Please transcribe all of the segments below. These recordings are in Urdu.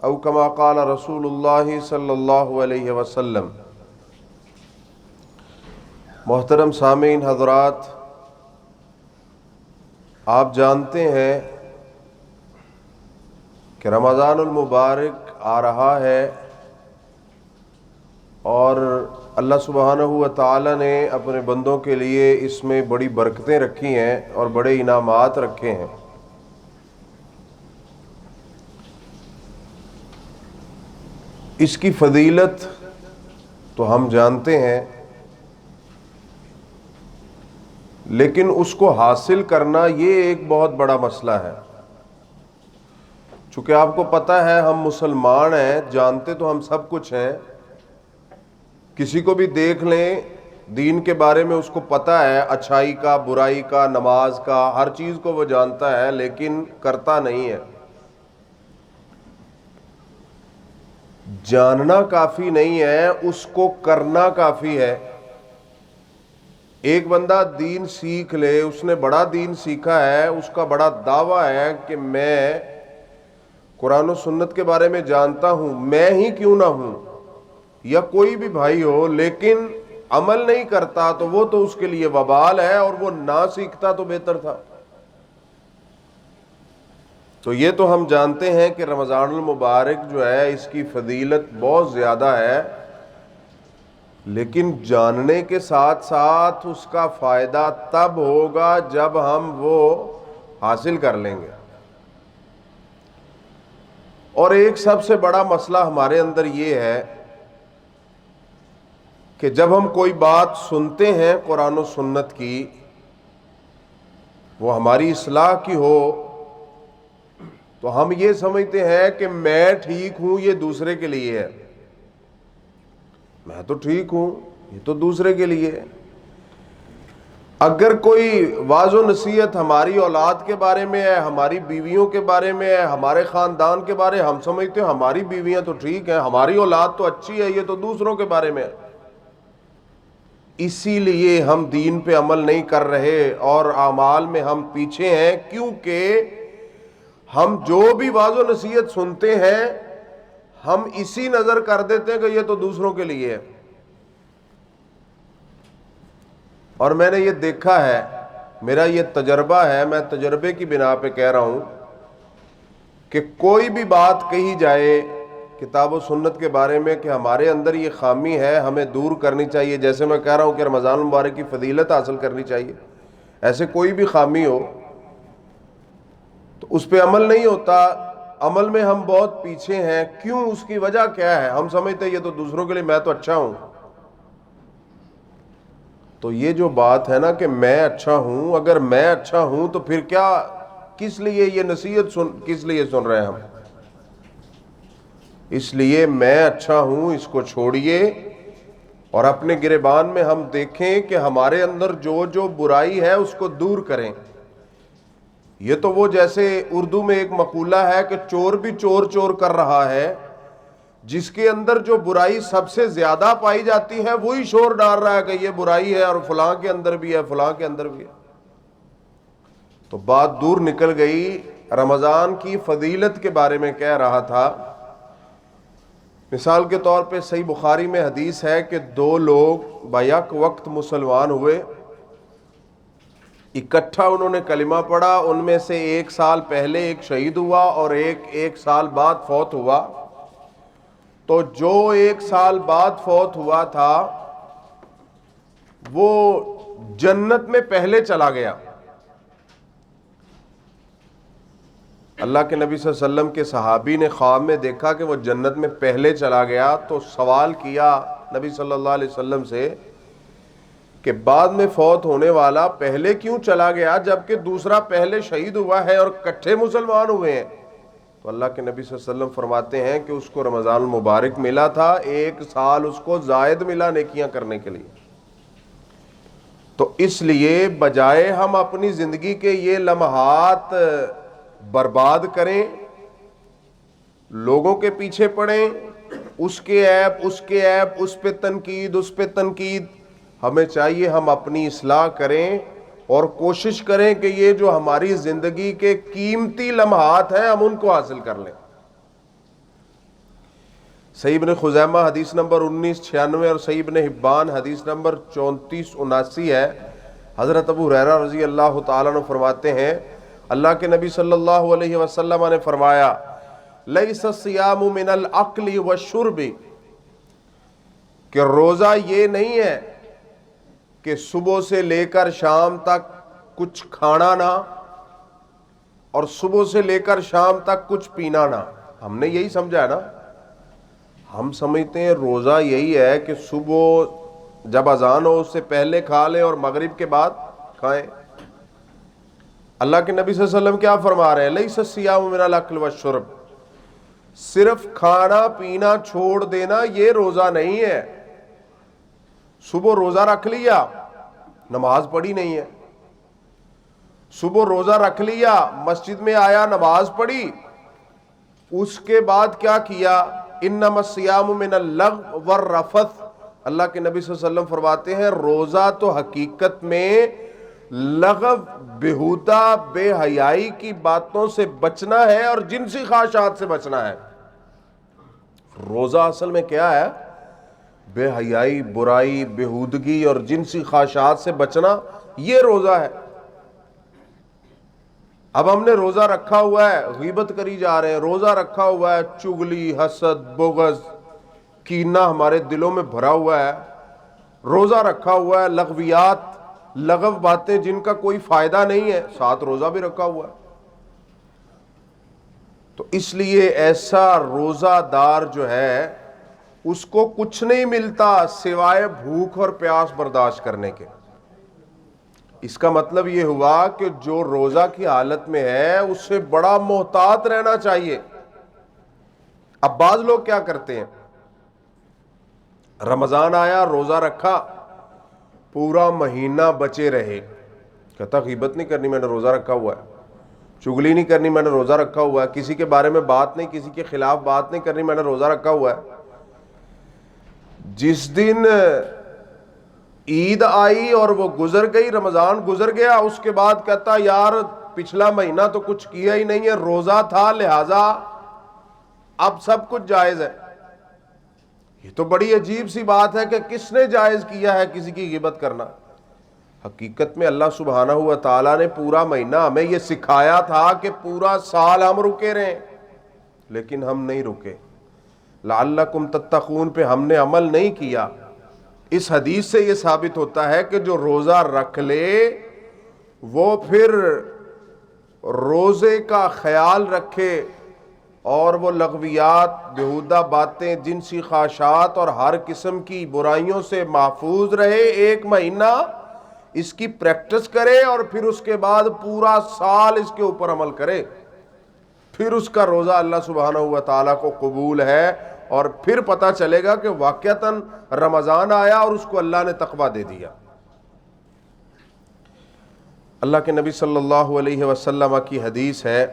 او کما قال رسول اللہ صلی اللہ علیہ وسلم۔ محترم سامعین حضرات، آپ جانتے ہیں کہ رمضان المبارک آ رہا ہے اور اللہ سبحانہ و تعالی نے اپنے بندوں کے لیے اس میں بڑی برکتیں رکھی ہیں اور بڑے انعامات رکھے ہیں۔ اس کی فضیلت تو ہم جانتے ہیں، لیکن اس کو حاصل کرنا یہ ایک بہت بڑا مسئلہ ہے۔ چونکہ آپ کو پتہ ہے ہم مسلمان ہیں، جانتے تو ہم سب کچھ ہیں، کسی کو بھی دیکھ لیں دین کے بارے میں اس کو پتہ ہے، اچھائی کا، برائی کا، نماز کا، ہر چیز کو وہ جانتا ہے، لیکن کرتا نہیں ہے۔ جاننا کافی نہیں ہے، اس کو کرنا کافی ہے۔ ایک بندہ دین سیکھ لے، اس نے بڑا دین سیکھا ہے، اس کا بڑا دعویٰ ہے کہ میں قرآن و سنت کے بارے میں جانتا ہوں، میں ہی کیوں نہ ہوں یا کوئی بھی بھائی ہو، لیکن عمل نہیں کرتا تو وہ تو اس کے لیے وبال ہے، اور وہ نہ سیکھتا تو بہتر تھا۔ تو یہ تو ہم جانتے ہیں کہ رمضان المبارک جو ہے اس کی فضیلت بہت زیادہ ہے، لیکن جاننے کے ساتھ ساتھ اس کا فائدہ تب ہوگا جب ہم وہ حاصل کر لیں گے۔ اور ایک سب سے بڑا مسئلہ ہمارے اندر یہ ہے کہ جب ہم کوئی بات سنتے ہیں قرآن و سنت کی، وہ ہماری اصلاح کی ہو، تو ہم یہ سمجھتے ہیں کہ میں ٹھیک ہوں، یہ دوسرے کے لیے ہے، میں تو ٹھیک ہوں، یہ تو دوسرے کے لیے ہے۔ اگر کوئی واعظ و نصیحت ہماری اولاد کے بارے میں ہے، ہماری بیویوں کے بارے میں ہے، ہمارے خاندان کے بارے، ہم سمجھتے ہیں ہماری بیویاں تو ٹھیک ہیں، ہماری اولاد تو اچھی ہے، یہ تو دوسروں کے بارے میں ہے۔ اسی لیے ہم دین پہ عمل نہیں کر رہے اور اعمال میں ہم پیچھے ہیں، کیونکہ ہم جو بھی واعظ و نصیحت سنتے ہیں ہم اسی نظر کر دیتے ہیں کہ یہ تو دوسروں کے لیے ہے۔ اور میں نے یہ دیکھا ہے، میرا یہ تجربہ ہے، میں تجربے کی بنا پہ کہہ رہا ہوں کہ کوئی بھی بات کہی جائے کتاب و سنت کے بارے میں کہ ہمارے اندر یہ خامی ہے، ہمیں دور کرنی چاہیے، جیسے میں کہہ رہا ہوں کہ رمضان المبارک کی فضیلت حاصل کرنی چاہیے، ایسے کوئی بھی خامی ہو تو اس پہ عمل نہیں ہوتا، عمل میں ہم بہت پیچھے ہیں۔ کیوں؟ اس کی وجہ کیا ہے؟ ہم سمجھتے ہیں یہ تو دوسروں کے لیے، میں تو اچھا ہوں۔ تو یہ جو بات ہے نا کہ میں اچھا ہوں، اگر میں اچھا ہوں تو پھر کیا، کس لیے یہ نصیحت کس لیے سن رہے ہیں ہم؟ اس لیے میں اچھا ہوں اس کو چھوڑیے، اور اپنے گریبان میں ہم دیکھیں کہ ہمارے اندر جو جو برائی ہے اس کو دور کریں۔ یہ تو وہ جیسے اردو میں ایک مقولہ ہے کہ چور بھی چور چور کر رہا ہے، جس کے اندر جو برائی سب سے زیادہ پائی جاتی ہے وہی شور ڈال رہا ہے کہ یہ برائی ہے، اور فلاں کے اندر بھی ہے، فلاں کے اندر بھی ہے۔ تو بات دور نکل گئی۔ رمضان کی فضیلت کے بارے میں کہہ رہا تھا، مثال کے طور پہ صحیح بخاری میں حدیث ہے کہ دو لوگ بیک وقت مسلمان ہوئے، اکٹھا انہوں نے کلمہ پڑھا، ان میں سے ایک سال پہلے ایک شہید ہوا اور ایک سال بعد فوت ہوا۔ تو جو ایک سال بعد فوت ہوا تھا وہ جنت میں پہلے چلا گیا۔ اللہ کے نبی صلی اللہ علیہ وسلم کے صحابی نے خواب میں دیکھا کہ وہ جنت میں پہلے چلا گیا، تو سوال کیا نبی صلی اللہ علیہ وسلم سے کہ بعد میں فوت ہونے والا پہلے کیوں چلا گیا جبکہ دوسرا پہلے شہید ہوا ہے اور کٹھے مسلمان ہوئے ہیں؟ تو اللہ کے نبی صلی اللہ علیہ وسلم فرماتے ہیں کہ اس کو رمضان المبارک ملا تھا، ایک سال اس کو زائد ملا نیکیاں کرنے کے لیے۔ تو اس لیے بجائے ہم اپنی زندگی کے یہ لمحات برباد کریں، لوگوں کے پیچھے پڑیں، اس کے عیب اس پہ تنقید، ہمیں چاہیے ہم اپنی اصلاح کریں اور کوشش کریں کہ یہ جو ہماری زندگی کے قیمتی لمحات ہیں ہم ان کو حاصل کر لیں۔ صحیح ابن خزیمہ حدیث نمبر 1996 اور صحیح ابن حبان حدیث نمبر 3479 ہے۔ حضرت ابو ہریرہ رضی اللہ تعالیٰ عنہ فرماتے ہیں اللہ کے نبی صلی اللہ علیہ وسلم نے فرمایا لیس الصیام من الاکل والشرب، کہ روزہ یہ نہیں ہے کہ صبح سے لے کر شام تک کچھ کھانا نہ اور صبح سے لے کر شام تک کچھ پینا نہ۔ ہم نے یہی سمجھا ہے نا، ہم سمجھتے ہیں روزہ یہی ہے کہ صبح جب اذان ہو اس سے پہلے کھا لیں اور مغرب کے بعد کھائیں۔ اللہ کے نبی صلی اللہ علیہ وسلم کیا فرما رہے ہیں؟ لیس الصیام من الاکل والشرب، صرف کھانا پینا چھوڑ دینا یہ روزہ نہیں ہے۔ صبح روزہ رکھ لیا، نماز پڑھی نہیں ہے، صبح روزہ رکھ لیا، مسجد میں آیا، نماز پڑھی، اس کے بعد کیا کیا؟ انما الصیام من اللغو والرفث، اللہ کے نبی صلی اللہ علیہ وسلم فرماتے ہیں روزہ تو حقیقت میں لغو، بےہودہ، بے حیائی کی باتوں سے بچنا ہے اور جنسی خواہشات سے بچنا ہے۔ روزہ اصل میں کیا ہے؟ بے حیائی، برائی، بےہودگی اور جنسی خواہشات سے بچنا، یہ روزہ ہے۔ اب ہم نے روزہ رکھا ہوا ہے، غیبت کری جا رہے ہیں، روزہ رکھا ہوا ہے، چغلی، حسد، بغض، کینہ ہمارے دلوں میں بھرا ہوا ہے، روزہ رکھا ہوا ہے، لغویات، لغو باتیں جن کا کوئی فائدہ نہیں ہے، ساتھ روزہ بھی رکھا ہوا ہے۔ تو اس لیے ایسا روزہ دار جو ہے اس کو کچھ نہیں ملتا سوائے بھوک اور پیاس برداشت کرنے کے۔ اس کا مطلب یہ ہوا کہ جو روزہ کی حالت میں ہے اس سے بڑا محتاط رہنا چاہیے۔ اب بعض لوگ کیا کرتے ہیں، رمضان آیا، روزہ رکھا، پورا مہینہ بچے رہے، کہتا غیبت نہیں کرنی، میں نے روزہ رکھا ہوا ہے، چغلی نہیں کرنی، میں نے روزہ رکھا ہوا ہے، کسی کے بارے میں بات نہیں، کسی کے خلاف بات نہیں کرنی، میں نے روزہ رکھا ہوا ہے۔ جس دن عید آئی اور وہ گزر گئی، رمضان گزر گیا، اس کے بعد کہتا یار پچھلا مہینہ تو کچھ کیا ہی نہیں ہے، روزہ تھا لہذا اب سب کچھ جائز ہے۔ یہ تو بڑی عجیب سی بات ہے کہ کس نے جائز کیا ہے کسی کی غیبت کرنا؟ حقیقت میں اللہ سبحانہ و تعالیٰ نے پورا مہینہ ہمیں یہ سکھایا تھا کہ پورا سال ہم رکے رہیں، لیکن ہم نہیں رکے۔ لعلکم تتقون پہ ہم نے عمل نہیں کیا۔ اس حدیث سے یہ ثابت ہوتا ہے کہ جو روزہ رکھ لے وہ پھر روزے کا خیال رکھے اور وہ لغویات، بیہودہ باتیں، جنسی خواہشات اور ہر قسم کی برائیوں سے محفوظ رہے، ایک مہینہ اس کی پریکٹس کرے اور پھر اس کے بعد پورا سال اس کے اوپر عمل کرے، پھر اس کا روزہ اللہ سبحانہ و تعالیٰ کو قبول ہے، اور پھر پتہ چلے گا کہ واقعتاً رمضان آیا اور اس کو اللہ نے تقویٰ دے دیا۔ اللہ کے نبی صلی اللہ علیہ وسلم کی حدیث ہے،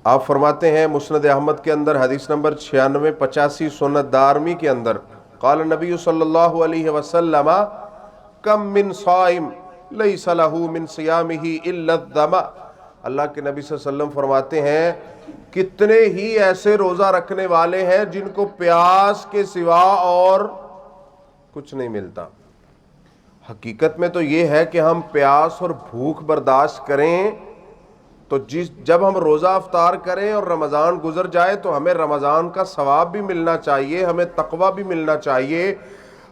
آپ فرماتے ہیں مسند احمد کے اندر حدیث نمبر 9685، سنن دارمی کے اندر، قال نبی صلی اللہ علیہ وسلم کم من صائم لیس لہ من صیامہ الا الظمأ، اللہ کے نبی صلی اللہ علیہ وسلم فرماتے ہیں کتنے ہی ایسے روزہ رکھنے والے ہیں جن کو پیاس کے سوا اور کچھ نہیں ملتا۔ حقیقت میں تو یہ ہے کہ ہم پیاس اور بھوک برداشت کریں، تو جب ہم روزہ افطار کریں اور رمضان گزر جائے تو ہمیں رمضان کا ثواب بھی ملنا چاہیے، ہمیں تقویٰ بھی ملنا چاہیے،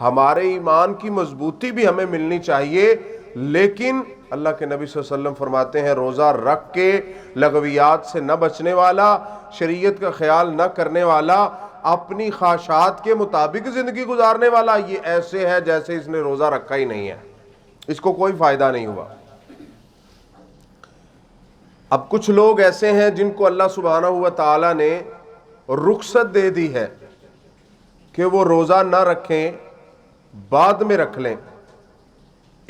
ہمارے ایمان کی مضبوطی بھی ہمیں ملنی چاہیے، لیکن اللہ کے نبی صلی اللہ علیہ وسلم فرماتے ہیں روزہ رکھ کے لغویات سے نہ بچنے والا، شریعت کا خیال نہ کرنے والا، اپنی خواہشات کے مطابق زندگی گزارنے والا، یہ ایسے ہے جیسے اس نے روزہ رکھا ہی نہیں ہے، اس کو کوئی فائدہ نہیں ہوا۔ اب کچھ لوگ ایسے ہیں جن کو اللہ سبحانہ و تعالیٰ نے رخصت دے دی ہے کہ وہ روزہ نہ رکھیں، بعد میں رکھ لیں۔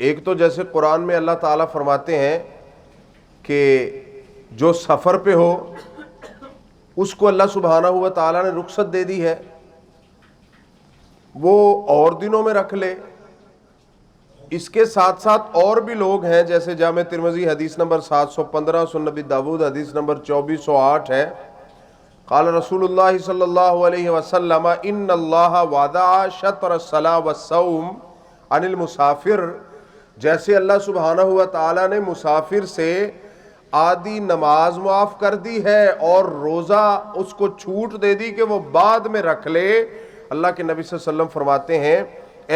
ایک تو جیسے قرآن میں اللہ تعالیٰ فرماتے ہیں کہ جو سفر پہ ہو اس کو اللہ سبحانہ و تعالیٰ نے رخصت دے دی ہے، وہ اور دنوں میں رکھ لے۔ اس کے ساتھ ساتھ اور بھی لوگ ہیں، جیسے جامع ترمذی حدیث نمبر 715، سنن نبی داؤد حدیث نمبر 2408 ہے، قال رسول اللہ صلی اللہ علیہ وسلم ان اللہ وضع شطر الصلاۃ والصوم عن المسافر، جیسے اللہ سبحانہ و تعالیٰ نے مسافر سے آدھی نماز معاف کر دی ہے اور روزہ اس کو چھوٹ دے دی کہ وہ بعد میں رکھ لے، اللہ کے نبی صلی اللہ علیہ وسلم فرماتے ہیں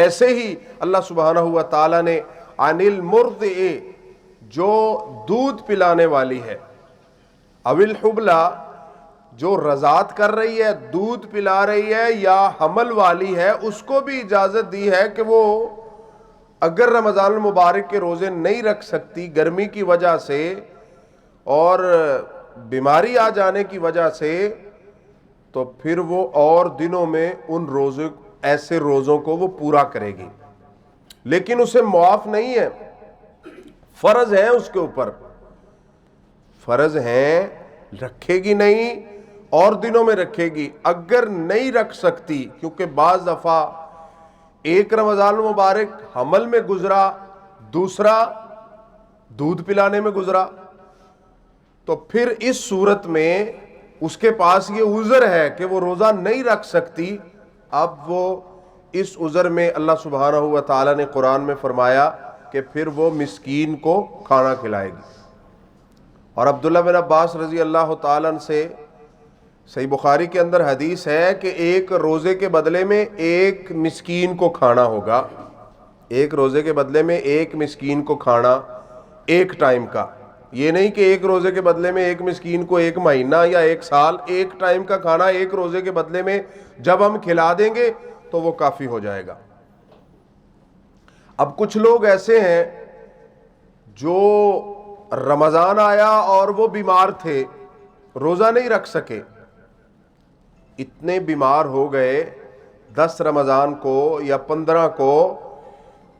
ایسے ہی اللہ سبحانہ و تعالیٰ نے عن المرضع، جو دودھ پلانے والی ہے، اول حبلہ، جو رضاعت کر رہی ہے، دودھ پلا رہی ہے، یا حمل والی ہے، اس کو بھی اجازت دی ہے کہ وہ اگر رمضان المبارک کے روزے نہیں رکھ سکتی گرمی کی وجہ سے اور بیماری آ جانے کی وجہ سے، تو پھر وہ اور دنوں میں ان ایسے روزوں کو وہ پورا کرے گی، لیکن اسے معاف نہیں ہے، فرض ہیں اس کے اوپر، فرض ہیں، رکھے گی نہیں اور دنوں میں رکھے گی۔ اگر نہیں رکھ سکتی، کیونکہ بعض دفعہ ایک رمضان المبارک حمل میں گزرا، دوسرا دودھ پلانے میں گزرا، تو پھر اس صورت میں اس کے پاس یہ عذر ہے کہ وہ روزہ نہیں رکھ سکتی۔ اب وہ اس عذر میں اللہ سبحانہ و تعالیٰ نے قرآن میں فرمایا کہ پھر وہ مسکین کو کھانا کھلائے گی۔ اور عبداللہ بن عباس رضی اللہ تعالیٰ عنہ سے صحیح بخاری کے اندر حدیث ہے کہ ایک روزے کے بدلے میں ایک مسکین کو کھانا ہوگا، ایک روزے کے بدلے میں ایک مسکین کو کھانا ایک ٹائم کا، یہ نہیں کہ ایک روزے کے بدلے میں ایک مسکین کو ایک مہینہ یا ایک سال، ایک ٹائم کا کھانا ایک روزے کے بدلے میں جب ہم کھلا دیں گے تو وہ کافی ہو جائے گا۔ اب کچھ لوگ ایسے ہیں جو رمضان آیا اور وہ بیمار تھے، روزہ نہیں رکھ سکے، اتنے بیمار ہو گئے 10 رمضان کو یا 15 کو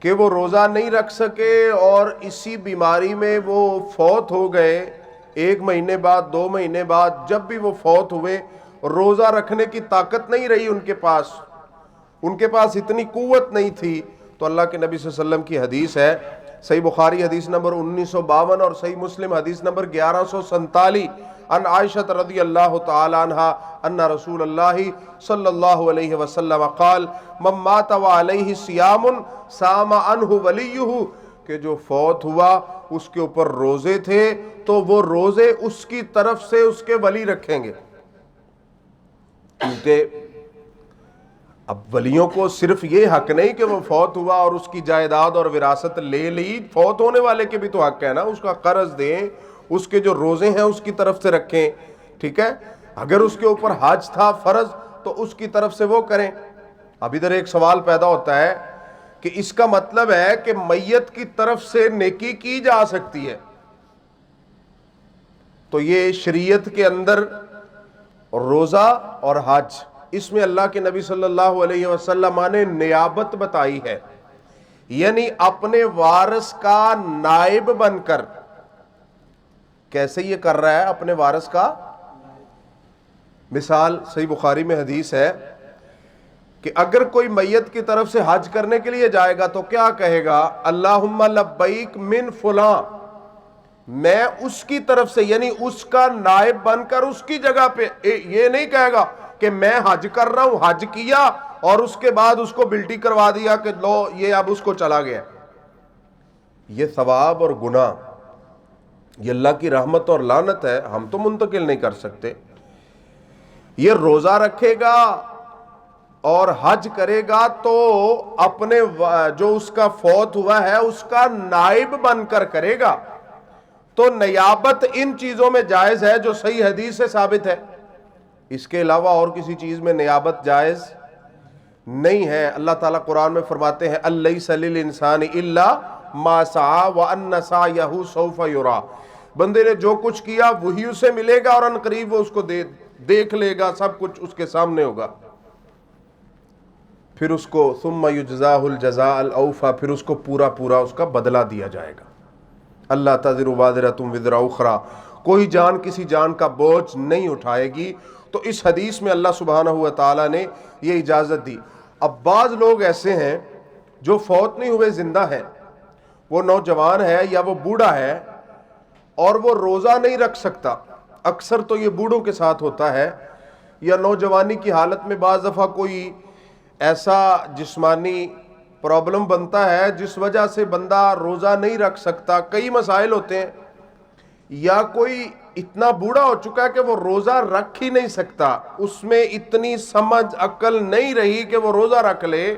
کہ وہ روزہ نہیں رکھ سکے اور اسی بیماری میں وہ فوت ہو گئے، 1 مہینے بعد 2 مہینے بعد جب بھی وہ فوت ہوئے، روزہ رکھنے کی طاقت نہیں رہی ان کے پاس اتنی قوت نہیں تھی، تو اللہ کے نبی صلی اللہ علیہ وسلم کی حدیث ہے، صحیح بخاری حدیث نمبر 1952 اور صحیح مسلم حدیث نمبر 1147، ان عائشہ رضی اللہ تعالی عنہ ان رسول اللہ صلی اللہ علیہ وسلم قال من مات وعلیہ صیام صام عنہ ولیہ، کہ جو فوت ہوا اس کے اوپر روزے تھے تو وہ روزے اس کی طرف سے اس کے ولی رکھیں گے، کیونکہ اب ولیوں کو صرف یہ حق نہیں کہ وہ فوت ہوا اور اس کی جائیداد اور وراثت لے لی، فوت ہونے والے کے بھی تو حق ہے نا، اس کا قرض دیں، اس کے جو روزے ہیں اس کی طرف سے رکھیں، ٹھیک ہے، اگر اس کے اوپر حج تھا فرض تو اس کی طرف سے وہ کریں۔ اب ادھر ایک سوال پیدا ہوتا ہے کہ اس کا مطلب ہے کہ میت کی طرف سے نیکی کی جا سکتی ہے، تو یہ شریعت کے اندر روزہ اور حج، اس میں اللہ کے نبی صلی اللہ علیہ وسلم نے نیابت بتائی ہے، یعنی اپنے وارث کا نائب بن کر۔ کیسے یہ کر رہا ہے اپنے وارث کا؟ مثال صحیح بخاری میں حدیث ہے کہ اگر کوئی میت کی طرف سے حج کرنے کے لیے جائے گا تو کیا کہے گا؟ اللہم لبیک من فلاں، میں اس کی طرف سے، یعنی اس کا نائب بن کر اس کی جگہ پہ، یہ نہیں کہے گا کہ میں حج کر رہا ہوں، حج کیا اور اس کے بعد اس کو بلٹی کروا دیا کہ لو یہ اب اس کو چلا گیا۔ یہ ثواب اور گناہ، یہ اللہ کی رحمت اور لعنت ہے، ہم تو منتقل نہیں کر سکتے۔ یہ روزہ رکھے گا اور حج کرے گا تو اپنے جو اس کا فوت ہوا ہے اس کا نائب بن کر کرے گا، تو نیابت ان چیزوں میں جائز ہے جو صحیح حدیث سے ثابت ہے، اس کے علاوہ اور کسی چیز میں نیابت جائز نہیں ہے۔ اللہ تعالیٰ قرآن میں فرماتے ہیں الیس للانسان الا ما سعی وان سعیہ سوف یری، بندے نے جو کچھ کیا وہی اسے ملے گا اور ان قریب وہ اس کو دیکھ لے گا، سب کچھ اس کے سامنے ہوگا۔ پھر اس کو ثم یجزاہ الجزاء الاوفی، پھر اس کو پورا اس کا بدلہ دیا جائے گا۔ اللہ تزر وازرۃ وزر اخری، کوئی جان کسی جان کا بوجھ نہیں اٹھائے گی، تو اس حدیث میں اللہ سبحانہ و تعالیٰ نے یہ اجازت دی۔ اب بعض لوگ ایسے ہیں جو فوت نہیں ہوئے، زندہ ہیں، وہ نوجوان ہے یا وہ بوڑھا ہے اور وہ روزہ نہیں رکھ سکتا، اکثر تو یہ بوڑھوں کے ساتھ ہوتا ہے، یا نوجوانی کی حالت میں بعض دفعہ کوئی ایسا جسمانی پرابلم بنتا ہے جس وجہ سے بندہ روزہ نہیں رکھ سکتا، کئی مسائل ہوتے ہیں، یا کوئی اتنا بوڑھا ہو چکا ہے کہ وہ روزہ رکھ ہی نہیں سکتا، اس میں اتنی سمجھ عقل نہیں رہی کہ وہ روزہ رکھ لے،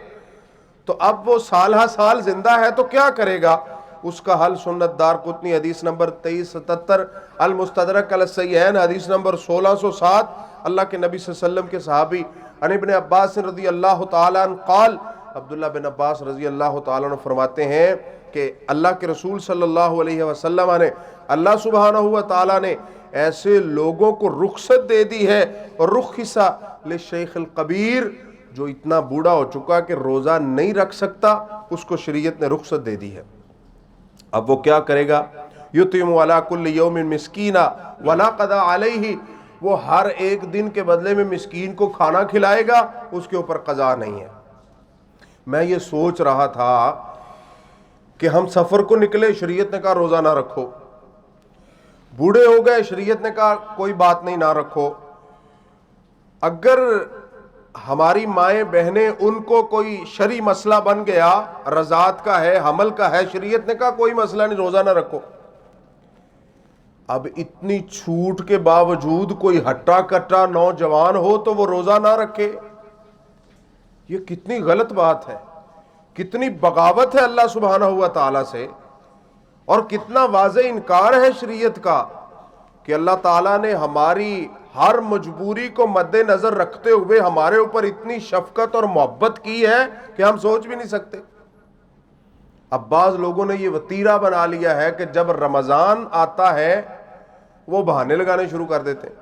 تو اب وہ سال ہا سال زندہ ہے تو کیا کرے گا؟ اس کا حل سنت دارقطنی حدیث نمبر 2377، المستدرک علی الصحیحین حدیث نمبر 1607، اللہ کے نبی صلی اللہ علیہ وسلم کے صحابی عن ابن عباس رضی اللہ تعالیٰ عنہ قال، عبداللہ بن عباس رضی اللہ تعالیٰ عنہ فرماتے ہیں کہ اللہ کے رسول صلی اللہ علیہ وسلم نے، اللہ سبحانہ و تعالیٰ نے ایسے لوگوں کو رخصت دے دی ہے، اور رخصہ للشیخ القبیر، جو اتنا بوڑھا ہو چکا کہ روزہ نہیں رکھ سکتا، اس کو شریعت نے رخصت دے دی ہے۔ اب وہ کیا کرے گا؟ یطعم علی کل یوم مسکینا ولا قضا علیہ، وہ ہر ایک دن کے بدلے میں مسکین کو کھانا کھلائے گا، اس کے اوپر قضا نہیں ہے۔ میں یہ سوچ رہا تھا کہ ہم سفر کو نکلے، شریعت نے کہا روزہ نہ رکھو، بوڑھے ہو گئے، شریعت نے کہا کوئی بات نہیں نہ رکھو، اگر ہماری مائیں بہنیں ان کو کوئی شرعی مسئلہ بن گیا، رضاعت کا ہے، حمل کا ہے، شریعت نے کہا کوئی مسئلہ نہیں روزہ نہ رکھو۔ اب اتنی چھوٹ کے باوجود کوئی ہٹا کٹا نوجوان ہو تو وہ روزہ نہ رکھے، یہ کتنی غلط بات ہے، کتنی بغاوت ہے اللہ سبحانہ ہوا تعالیٰ سے، اور کتنا واضح انکار ہے شریعت کا کہ اللہ تعالیٰ نے ہماری ہر مجبوری کو مد نظر رکھتے ہوئے ہمارے اوپر اتنی شفقت اور محبت کی ہے کہ ہم سوچ بھی نہیں سکتے۔ اب بعض لوگوں نے یہ وتیرہ بنا لیا ہے کہ جب رمضان آتا ہے وہ بہانے لگانے شروع کر دیتے ہیں،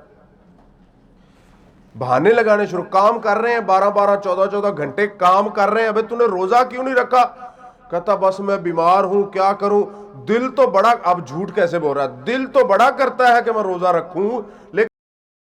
بہانے لگانے شروع، کام کر رہے ہیں 12 14 گھنٹے کام کر رہے ہیں، ابے تو نے روزہ کیوں نہیں رکھا؟ کہتا بس میں بیمار ہوں، کیا کروں، دل تو بڑا، اب جھوٹ کیسے بول رہا ہے، دل تو بڑا کرتا ہے کہ میں روزہ رکھوں، لیکن